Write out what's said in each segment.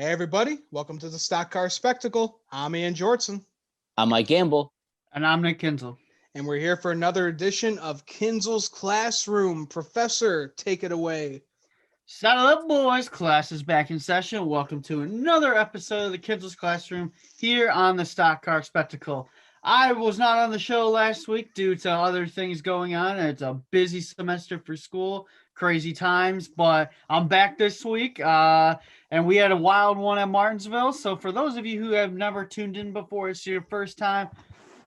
Hey everybody, welcome to the Stock Car Spectacle. I'm Ian Jortson, I'm Mike Gamble. And I'm Nick Kinzel. and we're here for another edition of Kinzel's Classroom. Professor, take it away. Saddle up, boys. Class is back in session. Welcome to another episode of the Kinzel's Classroom here on the Stock Car Spectacle. I was not on the show last week due to other things going on. It's a busy semester for school, crazy times, but I'm back this week. And we had a wild one at Martinsville. So for those of you who have never tuned in before, it's your first time.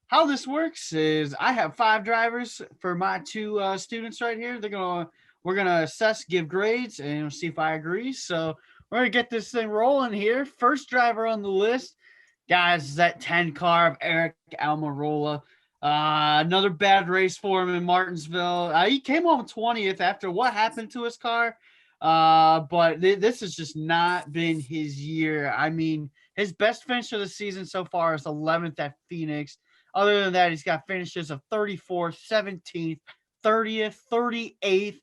How this works is I have 5 drivers for my 2 students right here. We're gonna assess, give grades, and see if I agree. So we're gonna get this thing rolling here. First driver on the list, guys, is that 10 car of Eric Almirola. Another bad race for him in Martinsville. He came home 20th after what happened to his car. But this has just not been his year. I mean, his best finish of the season so far is 11th at Phoenix. Other than that, he's got finishes of 34th, 17th, 30th, 38th,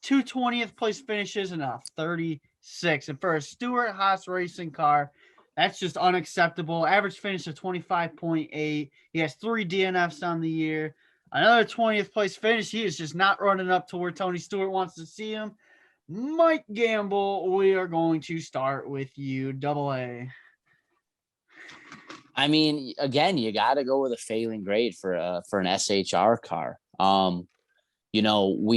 20th place finishes, and a 36. And for a Stewart Haas racing car, that's just unacceptable. Average finish of 25.8. He has 3 DNFs on the year. Another 20th place finish. He is just not running up to where Tony Stewart wants to see him. Mike Gamble, we are going to start with you, Double A. I mean, again, you got to go with a failing grade for an SHR car. We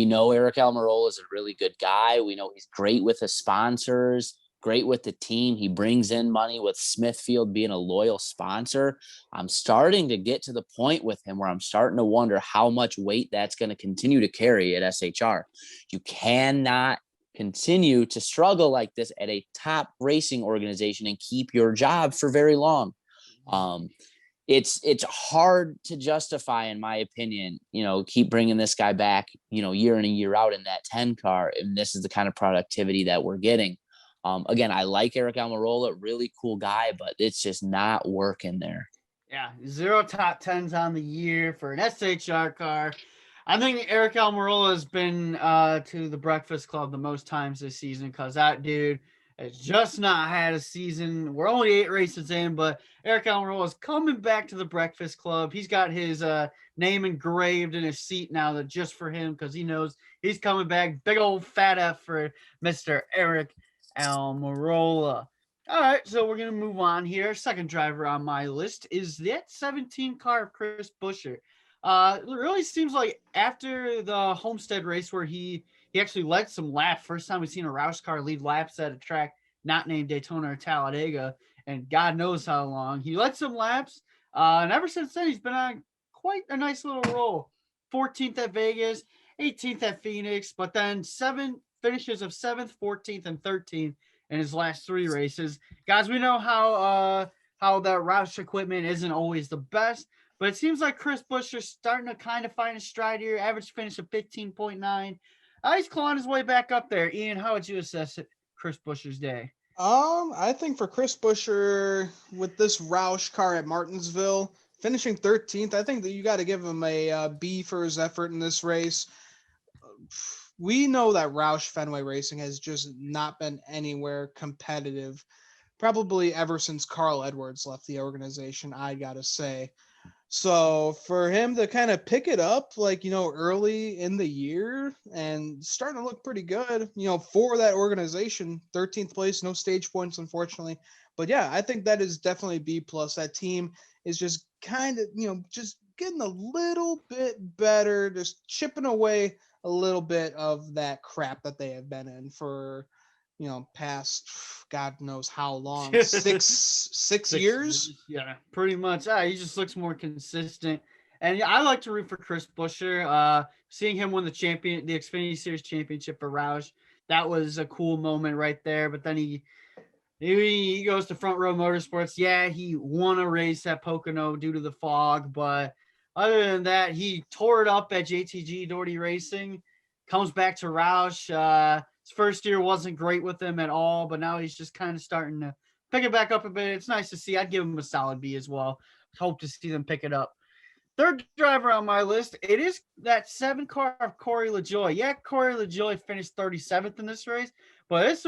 know Eric Almirola is a really good guy. We know he's great with his sponsors, great with the team. He brings in money with Smithfield being a loyal sponsor. I'm starting to get to the point with him where I'm starting to wonder how much weight that's going to continue to carry at SHR. You cannot continue to struggle like this at a top racing organization and keep your job for very long. It's hard to justify, in my opinion, keep bringing this guy back, year in and year out in that 10 car. And this is the kind of productivity that we're getting. Again, I like Eric Almirola, really cool guy, but it's just not working there. Yeah, 0 top 10s on the year for an SHR car. I think Eric Almirola has been to the Breakfast Club the most times this season because that dude has just not had a season. We're only 8 races in, but Eric Almirola is coming back to the Breakfast Club. He's got his name engraved in his seat now that just for him because he knows he's coming back. Big old fat F for Mr. Eric Almirola. All right, so we're going to move on here. Second driver on my list is that 17 car of Chris Buescher. It really seems like after the Homestead race where he actually led some laps, first time we've seen a Roush car lead laps at a track not named Daytona or Talladega, and God knows how long. He led some laps, and ever since then, he's been on quite a nice little roll. 14th at Vegas, 18th at Phoenix, but then 7 finishes of 7th, 14th, and 13th in his last 3 races. Guys, we know how that Roush equipment isn't always the best, but it seems like Chris Buescher's starting to kind of find a stride here. Average finish of 15.9. He's clawing his way back up there. Ian, how would you assess it, Chris Buescher's day? I think for Chris Buescher with this Roush car at Martinsville, finishing 13th, I think that you got to give him a B for his effort in this race. We know that Roush Fenway Racing has just not been anywhere competitive, probably ever since Carl Edwards left the organization, I got to say. So for him to kind of pick it up, early in the year and starting to look pretty good, for that organization, 13th place, no stage points, unfortunately. But yeah, I think that is definitely B plus. That team is just kind of, just getting a little bit better, just chipping away a little bit of that crap that they have been in for, past God knows how long, six years. Yeah, pretty much. He just looks more consistent. And I like to root for Chris Buescher. Seeing him win the Xfinity Series championship for Roush, that was a cool moment right there. But then he goes to Front Row Motorsports. Yeah, he won a race at Pocono due to the fog, but other than that, he tore it up at JTG Doherty Racing. Comes back to Roush. His first year wasn't great with him at all, but now he's just kind of starting to pick it back up a bit. It's nice to see. I'd give him a solid B as well. Hope to see them pick it up. Third driver on my list, it is that 7 car of Corey LaJoie. Yeah, Corey LaJoie finished 37th in this race, But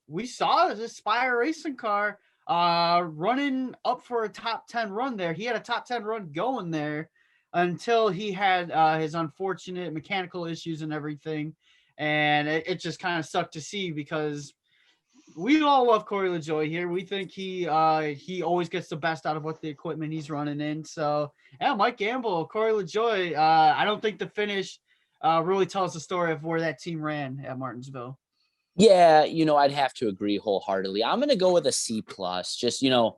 we saw this Spire racing car running up for a top 10 run there. He had a top 10 run going there until he had his unfortunate mechanical issues and everything. And it just kind of sucked to see because we all love Corey LaJoie here. We think he always gets the best out of what the equipment he's running in. So yeah, Mike Gamble, Corey LaJoie. I don't think the finish really tells the story of where that team ran at Martinsville. Yeah, I'd have to agree wholeheartedly. I'm going to go with a C plus. Just, the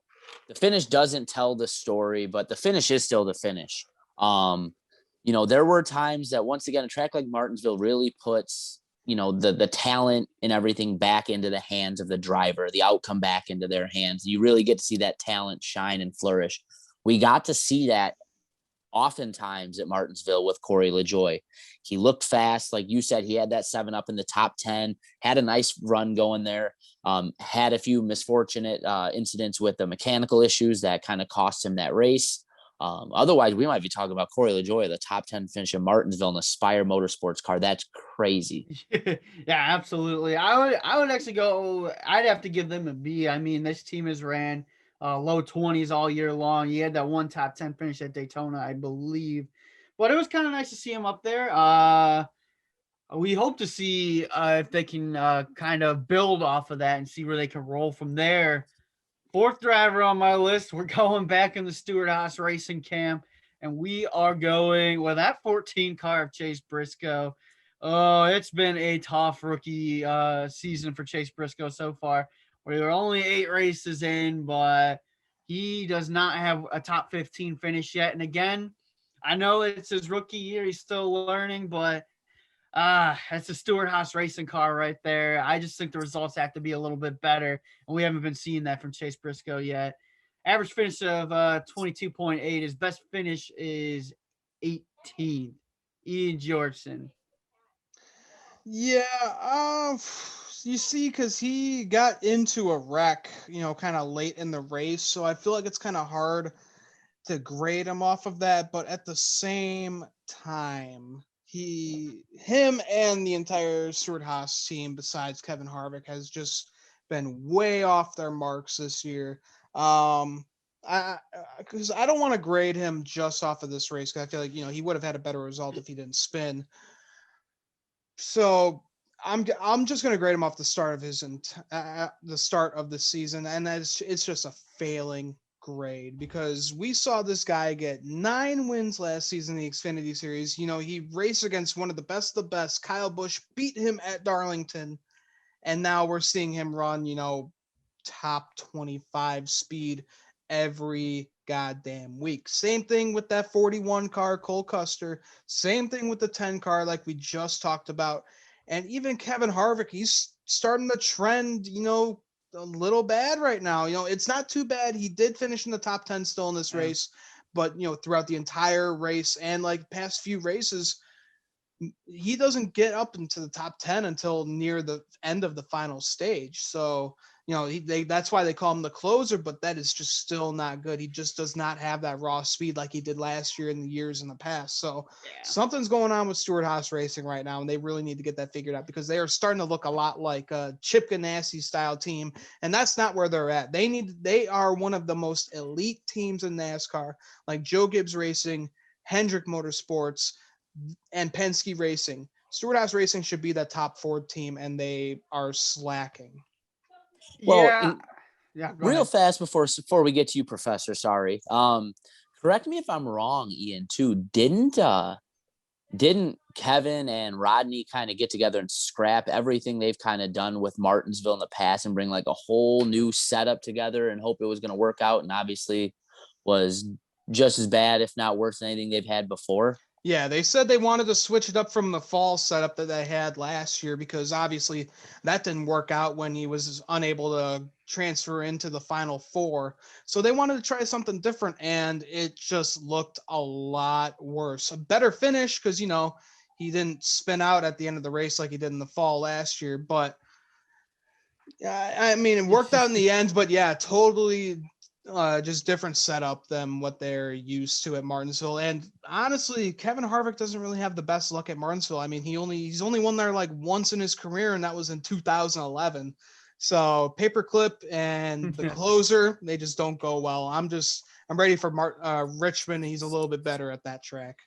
finish doesn't tell the story, but the finish is still the finish. There were times that, once again, a track like Martinsville really puts, the talent and everything back into the hands of the driver, the outcome back into their hands. You really get to see that talent shine and flourish. We got to see that oftentimes at Martinsville with Corey LaJoie. He looked fast. Like you said, he had that 7 up in the top 10, had a nice run going there, had a few misfortunate incidents with the mechanical issues that kind of cost him that race. Otherwise, we might be talking about Corey LaJoie, the top 10 finish in Martinsville in a Spire Motorsports car. That's crazy. Yeah, absolutely. I would actually go. I'd have to give them a B. I mean, this team has ran low 20s all year long. He had that one top 10 finish at Daytona, I believe. But it was kind of nice to see him up there. We hope to see if they can kind of build off of that and see where they can roll from there. Fourth driver on my list, we're going back in the Stewart Haas racing camp, and we are going with that 14 car of Chase Briscoe. Oh, it's been a tough rookie season for Chase Briscoe so far. We were only 8 races in, but he does not have a top 15 finish yet. And again, I know it's his rookie year. He's still learning, but that's a Stewart Haas racing car right there. I just think the results have to be a little bit better, and we haven't been seeing that from Chase Briscoe yet. Average finish of 22.8. His best finish is 18. Ian Georgeson. Yeah, you see, because he got into a wreck, kind of late in the race, so I feel like it's kind of hard to grade him off of that. But at the same time, him and the entire Stewart Haas team, besides Kevin Harvick, has just been way off their marks this year. Because I don't want to grade him just off of this race, because I feel like he would have had a better result if he didn't spin. So I'm just going to grade him off the start of the start of the season, and it's just a failing grade, because we saw this guy get 9 wins last season in the Xfinity Series. He raced against one of the best, Kyle Busch, beat him at Darlington, and now we're seeing him run, top 25 speed every goddamn week. Same thing with that 41 car, Cole Custer. Same thing with the 10 car, like we just talked about. And even Kevin Harvick, he's starting to trend, a little bad right now. It's not too bad. He did finish in the top 10 still in this race, but throughout the entire race and like past few races, he doesn't get up into the top 10 until near the end of the final stage. So, that's why they call him the closer, but that is just still not good. He just does not have that raw speed like he did last year and the years in the past. So something's going on with Stewart Haas Racing right now, and they really need to get that figured out, because they are starting to look a lot like a Chip Ganassi style team, and that's not where they're at. They are one of the most elite teams in NASCAR, like Joe Gibbs Racing, Hendrick Motorsports, and Penske Racing. Stewart Haas Racing should be that top 4 team, and they are slacking. Well, real ahead. fast before we get to you, Professor. Sorry. Correct me if I'm wrong, Ian. Too didn't Kevin and Rodney kind of get together and scrap everything they've kind of done with Martinsville in the past and bring like a whole new setup together and hope it was going to work out? And obviously, was just as bad, if not worse, than anything they've had before. Yeah, they said they wanted to switch it up from the fall setup that they had last year, because obviously that didn't work out when he was unable to transfer into the Final Four. So they wanted to try something different, and it just looked a lot worse. A better finish, because, he didn't spin out at the end of the race like he did in the fall last year. But, I mean, it worked out in the end. But, yeah, totally just different setup than what they're used to at Martinsville. And honestly, Kevin Harvick doesn't really have the best luck at Martinsville. I mean, he's only won there like once in his career, and that was in 2011. So paperclip and the closer, they just don't go well. I'm ready for Richmond. He's a little bit better at that track.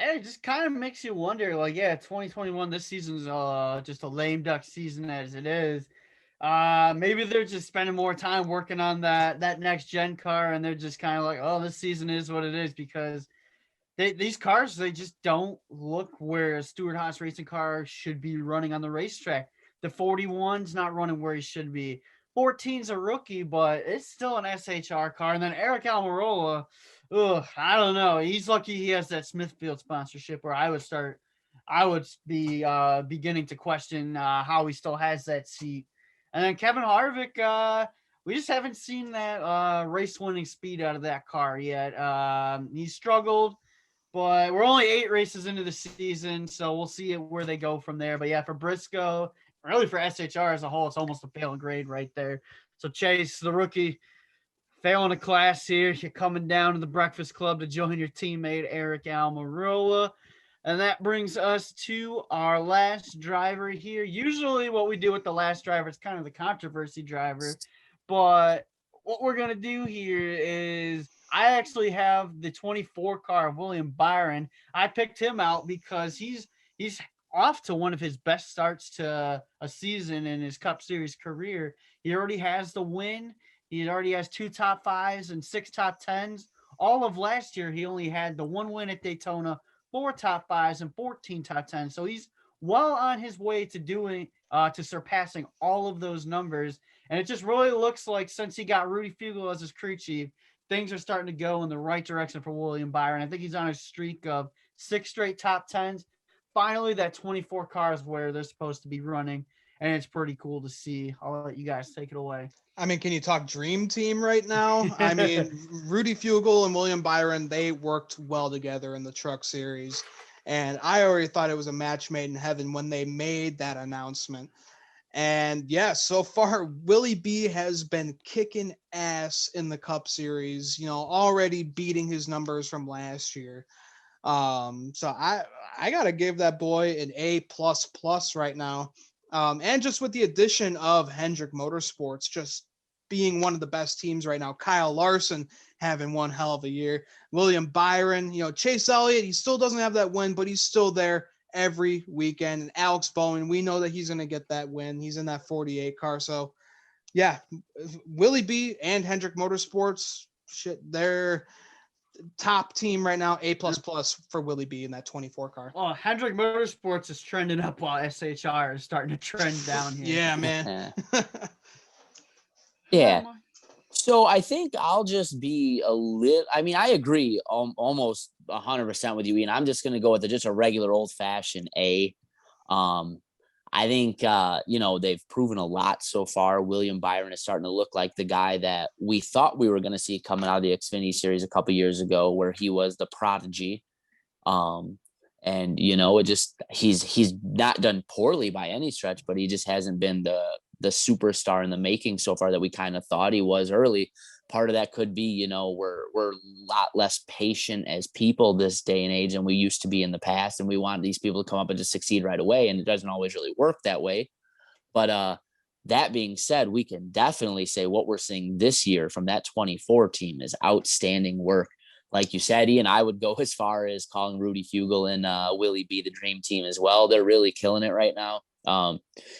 It just kind of makes you wonder, like, 2021, this season's just a lame duck season as it is. Maybe they're just spending more time working on that next gen car, and they're just kind of like, oh, this season is what it is, because these cars, they just don't look where a Stewart Haas racing car should be running on the racetrack. The 41's not running where he should be. 14's a rookie, but it's still an SHR car. And then Eric Almirola, I don't know. He's lucky he has that Smithfield sponsorship, where I would be beginning to question how he still has that seat. And then Kevin Harvick, we just haven't seen that race-winning speed out of that car yet. He struggled, but we're only 8 races into the season, so we'll see where they go from there. But yeah, for Briscoe, really for SHR as a whole, it's almost a failing grade right there. So Chase, the rookie, failing a class here. You're coming down to the Breakfast Club to join your teammate Eric Almirola. And that brings us to our last driver here. Usually what we do with the last driver is kind of the controversy driver. But what we're going to do here is I actually have the 24 car of William Byron. I picked him out because he's off to one of his best starts to a season in his Cup Series career. He already has the win. He already has 2 top 5s and 6 top 10s. All of last year, he only had the 1 win at Daytona, 4 top 5s, and 14 top 10s. So he's well on his way to to surpassing all of those numbers. And it just really looks like, since he got Rudy Fugle as his crew chief, things are starting to go in the right direction for William Byron. I think he's on a streak of 6 straight top 10s. Finally, that 24 car is where they're supposed to be running, and it's pretty cool to see. I'll let you guys take it away. I mean, can you talk dream team right now? I mean, Rudy Fugle and William Byron, they worked well together in the Truck Series. And I already thought it was a match made in heaven when they made that announcement. And yeah, so far, Willie B has been kicking ass in the Cup Series, already beating his numbers from last year. So I got to give that boy an A++ right now. And just with the addition of Hendrick Motorsports, just being one of the best teams right now. Kyle Larson having one hell of a year. William Byron, Chase Elliott, he still doesn't have that win, but he's still there every weekend. And Alex Bowman, we know that he's going to get that win. He's in that 48 car. So, yeah, Willie B and Hendrick Motorsports, they're top team right now. A++ for Willie B in that 24 car. Oh, Hendrick Motorsports is trending up while SHR is starting to trend down here. Yeah, man. Yeah. So I think I'll just be I agree almost 100% with you, Ian. I'm just going to go with just a regular old-fashioned A. I think, they've proven a lot so far. William Byron is starting to look like the guy that we thought we were going to see coming out of the Xfinity Series a couple years ago, where he was the prodigy. He's not done poorly by any stretch, but he just hasn't been the superstar in the making so far that we kind of thought he was early. Part of that could be, we're a lot less patient as people this day and age than we used to be in the past. And we want these people to come up and just succeed right away. And it doesn't always really work that way. But that being said, we can definitely say what we're seeing this year from that 24 team is outstanding work. Like you said, Ian, I would go as far as calling Rudy Fugle and Willie B the dream team as well. They're really killing it right now.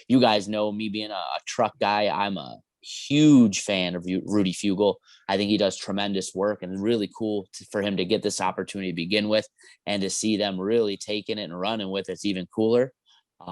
You guys know me being a truck guy. I'm a huge fan of Rudy Fugle. I think he does tremendous work, and really cool for him to get this opportunity to begin with, and to see them really taking it and running with it's even cooler.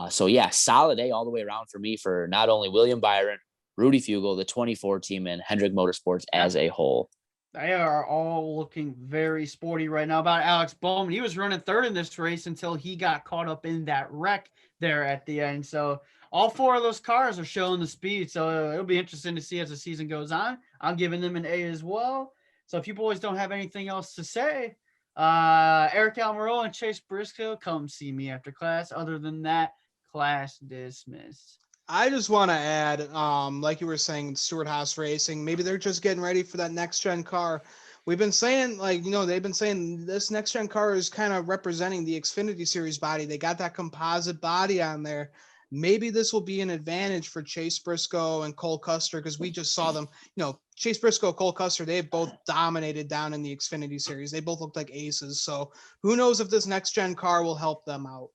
So yeah, solid A all the way around for me for not only William Byron, Rudy Fugle, the 24 team, and Hendrick Motorsports as a whole. They are all looking very sporty right now. About Alex Bowman, he was running third in this race until he got caught up in that wreck there at the end. So all 4 of those cars are showing the speed. So it'll be interesting to see as the season goes on. I'm giving them an A as well. So if you boys don't have anything else to say, Eric Almirola and Chase Briscoe, come see me after class. Other than that, class dismissed. I just want to add, like you were saying, Stewart Haas Racing, maybe they're just getting ready for that next gen car. We've been saying, like, they've been saying this next gen car is kind of representing the Xfinity Series body. They got that composite body on there. Maybe this will be an advantage for Chase Briscoe and Cole Custer, because we just saw them, Chase Briscoe, Cole Custer, they both dominated down in the Xfinity Series. They both looked like aces. So who knows if this next gen car will help them out.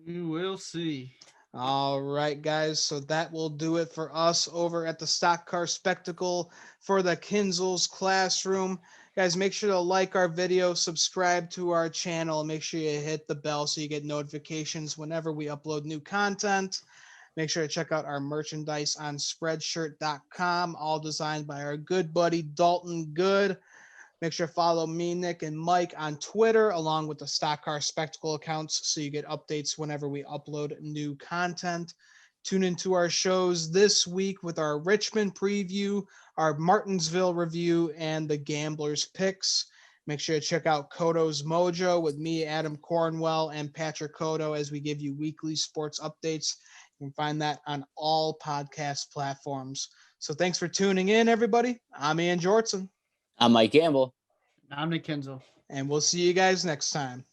We will see. All right, guys. So that will do it for us over at the Stock Car Spectacle for the Kinzel's Classroom. Guys, make sure to like our video, subscribe to our channel, make sure you hit the bell so you get notifications whenever we upload new content. Make sure to check out our merchandise on spreadshirt.com, all designed by our good buddy Dalton Good. Make sure to follow me, Nick, and Mike on Twitter, along with the Stock Car Spectacle accounts, so you get updates whenever we upload new content. Tune into our shows this week with our Richmond preview, our Martinsville review, and the Gamblers picks. Make sure to check out Koto's Mojo with me, Adam Cornwell, and Patrick Koto as we give you weekly sports updates. You can find that on all podcast platforms. So thanks for tuning in, everybody. I'm Ian Jortson. I'm Mike Gamble. I'm Nick Kinzel. And we'll see you guys next time.